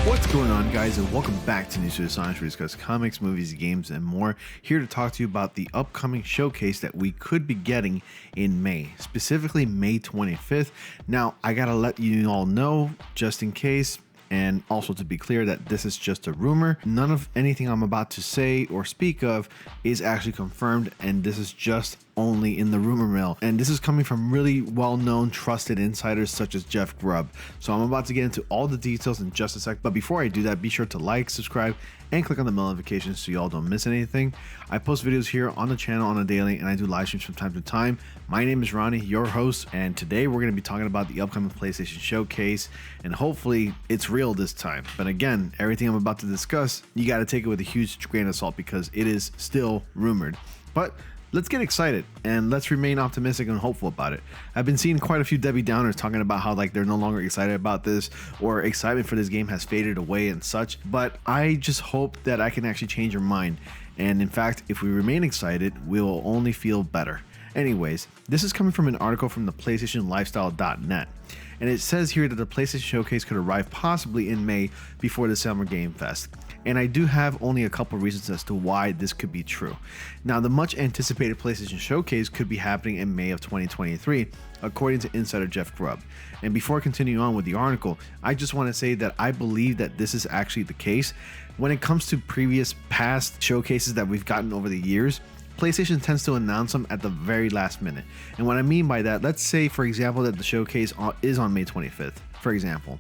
What's going on, guys, and welcome back to News to the Science, where we discuss comics, movies, games, and more. Here to talk to you about the upcoming showcase that we could be getting in May, specifically May 25th. Now, I gotta let you all know, just in case, and also to be clear, that this is just a rumor. None of anything I'm about to say or speak of is actually confirmed, and this is just only in the rumor mill, and this is coming from really well-known trusted insiders such as Jeff Grubb. So I'm about to get into all the details in just a sec, but before I do that, be sure to like, subscribe, and click on the bell notifications so y'all don't miss anything. I post videos here on the channel on a daily, and I do live streams from time to time. My name is Ronnie, your host, and today we're going to be talking about the upcoming PlayStation showcase, and hopefully it's real this time. But again, everything I'm about to discuss, you got to take it with a huge grain of salt because it is still rumored. But let's get excited and let's remain optimistic and hopeful about it. I've been seeing quite a few Debbie Downers talking about how they're no longer excited about this, or excitement for this game has faded away and such, but I just hope that I can actually change your mind. And in fact, if we remain excited, we'll only feel better. Anyways, this is coming from an article from the PlayStationLifestyle.net. And it says here that the PlayStation Showcase could arrive possibly in May before the Summer Game Fest. And I do have only a couple reasons as to why this could be true. Now, the much anticipated PlayStation Showcase could be happening in May of 2023, according to insider Jeff Grubb. And before continuing on with the article, I just want to say that I believe that this is actually the case. When it comes to past showcases that we've gotten over the years, PlayStation tends to announce them at the very last minute. And what I mean by that, let's say, for example, that the showcase is on May 25th, for example.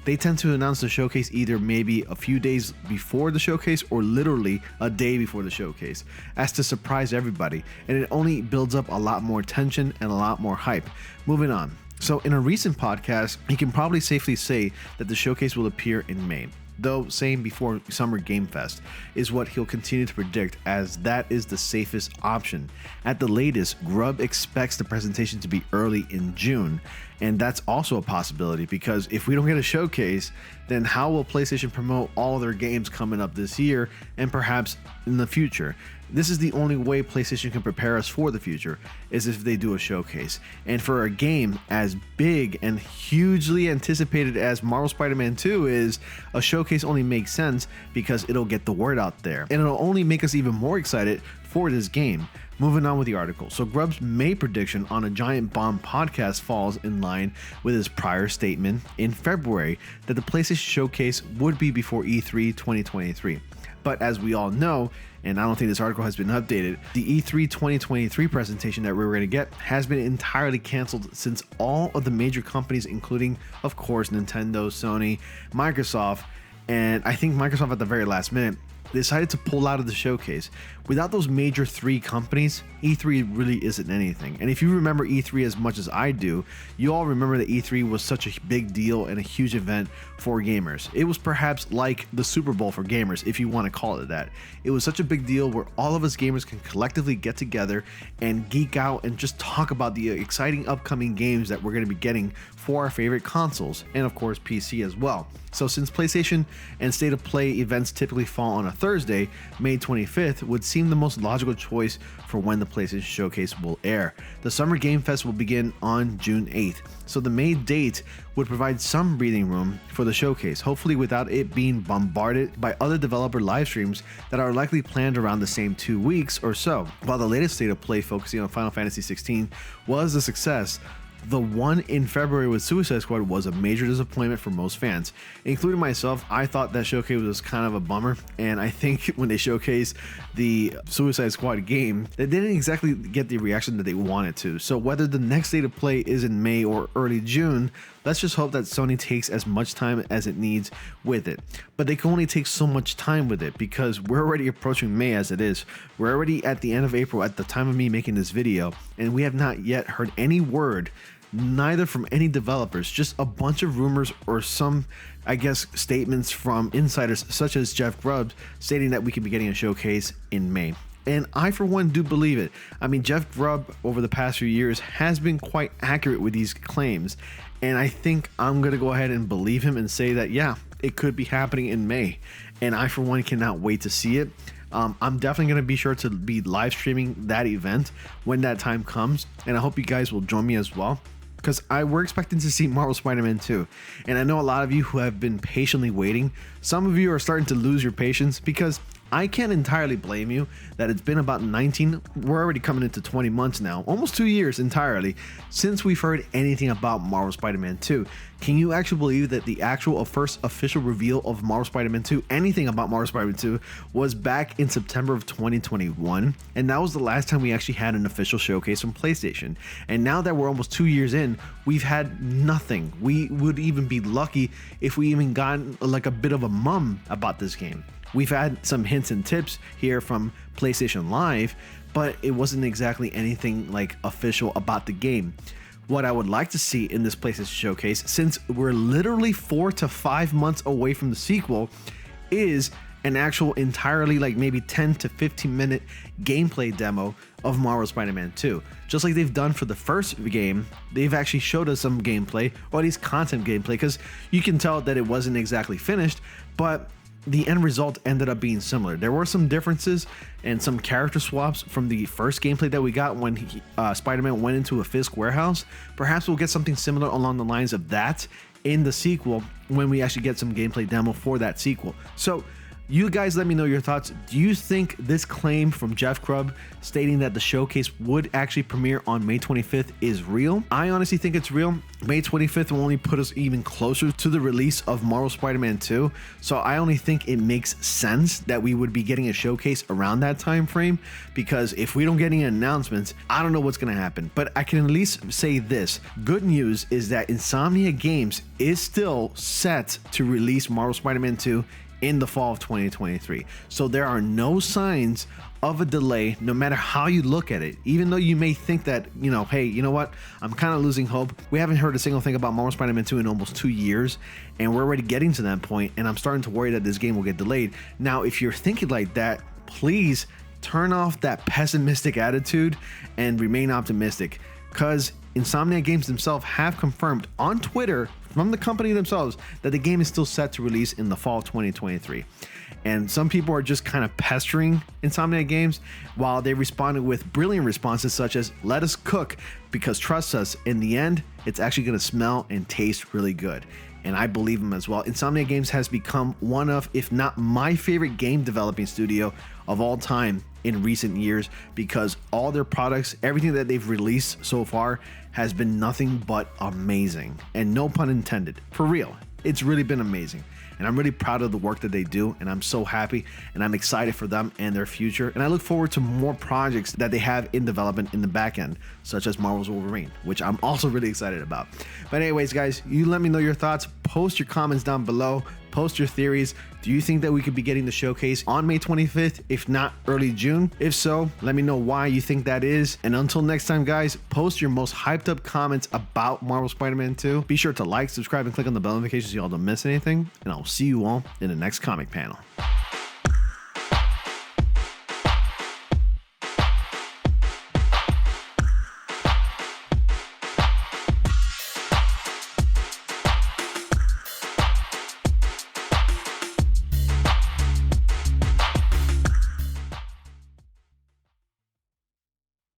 They tend to announce the showcase either maybe a few days before the showcase or literally a day before the showcase, as to surprise everybody. And it only builds up a lot more tension and a lot more hype. Moving on. So in a recent podcast, you can probably safely say that the showcase will appear in May, though saying before Summer Game Fest is what he'll continue to predict, as that is the safest option. At the latest, Grubb expects the presentation to be early in June, and that's also a possibility, because if we don't get a showcase, then how will PlayStation promote all their games coming up this year and perhaps in the future? This is the only way PlayStation can prepare us for the future, is if they do a showcase. And for a game as big and hugely anticipated as Marvel Spider-Man 2 is, a showcase only makes sense because it'll get the word out there, and it'll only make us even more excited for this game. Moving on with the article. So Grubb's May prediction on a Giant Bomb podcast falls in line with his prior statement in February that the PlayStation Showcase would be before E3 2023. But as we all know, and I don't think this article has been updated, the E3 2023 presentation that we were going to get has been entirely canceled, since all of the major companies, including, of course, Nintendo, Sony, Microsoft, and I think Microsoft at the very last minute, decided to pull out of the showcase. Without those major three companies, E3 really isn't anything. And if you remember E3 as much as I do, you all remember that E3 was such a big deal and a huge event for gamers. It was perhaps like the Super Bowl for gamers, if you want to call it that. It was such a big deal where all of us gamers can collectively get together and geek out and just talk about the exciting upcoming games that we're going to be getting for our favorite consoles, and of course PC as well. So since PlayStation and State of Play events typically fall on a Thursday, May 25th would seem the most logical choice for when the PlayStation Showcase will air. The Summer Game Fest will begin on June 8th, so the May date would provide some breathing room for the showcase, hopefully without it being bombarded by other developer live streams that are likely planned around the same 2 weeks or so. While the latest State of Play focusing on Final Fantasy XVI was a success, the one in February with Suicide Squad was a major disappointment for most fans, including myself. I thought that showcase was kind of a bummer, and I think when they showcased the Suicide Squad game, they didn't exactly get the reaction that they wanted to. So whether the next State of Play is in May or early June, let's just hope that Sony takes as much time as it needs with it. But they can only take so much time with it because we're already approaching May as it is. We're already at the end of April at the time of me making this video, and we have not yet heard any word, neither from any developers, just a bunch of rumors or some, I guess, statements from insiders such as Jeff Grubb stating that we could be getting a showcase in May. And I, for one, do believe it. I mean, Jeff Grubb over the past few years has been quite accurate with these claims. And I think I'm going to go ahead and believe him and say that, yeah, it could be happening in May. And I, for one, cannot wait to see it. I'm definitely going to be sure to be live streaming that event when that time comes. And I hope you guys will join me as well. because we're expecting to see Marvel Spider-Man 2. And I know a lot of you who have been patiently waiting, some of you are starting to lose your patience, because I can't entirely blame you that it's been about 19, we're already coming into 20 months now, almost 2 years entirely, since we've heard anything about Marvel Spider-Man 2. Can you actually believe that the actual first official reveal of Marvel Spider-Man 2, anything about Marvel Spider-Man 2, was back in September of 2021? And that was the last time we actually had an official showcase from PlayStation. And now that we're almost 2 years in, we've had nothing. We would even be lucky if we even got like a bit of a mum about this game. We've had some hints and tips here from PlayStation Live, but it wasn't exactly anything like official about the game. What I would like to see in this PlayStation Showcase, since we're literally 4 to 5 months away from the sequel, is an actual entirely like maybe 10 to 15 minute gameplay demo of Marvel Spider-Man 2. Just like they've done for the first game, they've actually showed us some gameplay, or at least content gameplay, because you can tell that it wasn't exactly finished, but the end result ended up being similar. There were some differences and some character swaps from the first gameplay that we got when Spider-Man went into a Fisk warehouse. Perhaps we'll get something similar along the lines of that in the sequel when we actually get some gameplay demo for that sequel. So you guys let me know your thoughts. Do you think this claim from Jeff Grubb stating that the showcase would actually premiere on May 25th is real? I honestly think it's real. May 25th will only put us even closer to the release of Marvel Spider-Man 2. So I only think it makes sense that we would be getting a showcase around that time frame, because if we don't get any announcements, I don't know what's going to happen. But I can at least say this. Good news is that Insomniac Games is still set to release Marvel Spider-Man 2 in the fall of 2023. So there are no signs of a delay, no matter how you look at it. Even though you may think that, you know, hey, you know what, I'm kind of losing hope. We haven't heard a single thing about Marvel Spider-Man 2 in almost 2 years, and we're already getting to that point, and I'm starting to worry that this game will get delayed. Now, if you're thinking like that, please turn off that pessimistic attitude and remain optimistic, because Insomniac Games themselves have confirmed on Twitter from the company themselves that the game is still set to release in the fall of 2023. And some people are just kind of pestering Insomniac Games, while they responded with brilliant responses such as, let us cook, because trust us, in the end, it's actually going to smell and taste really good. And I believe them as well. Insomniac Games has become one of, if not my favorite game developing studio of all time in recent years, because all their products, everything that they've released so far has been nothing but amazing. And no pun intended, for real. It's really been amazing. And I'm really proud of the work that they do, and I'm so happy, and I'm excited for them and their future. And I look forward to more projects that they have in development in the back end, such as Marvel's Wolverine, which I'm also really excited about. But anyways, guys, you let me know your thoughts. Post your comments down below. Post your theories. Do you think that we could be getting the showcase on May 25th, if not early June? If so, let me know why you think that is. And until next time, guys, post your most hyped up comments about Marvel Spider-Man 2. Be sure to like, subscribe, and click on the bell notifications so y'all don't miss anything. And I'll see you all in the next comic panel.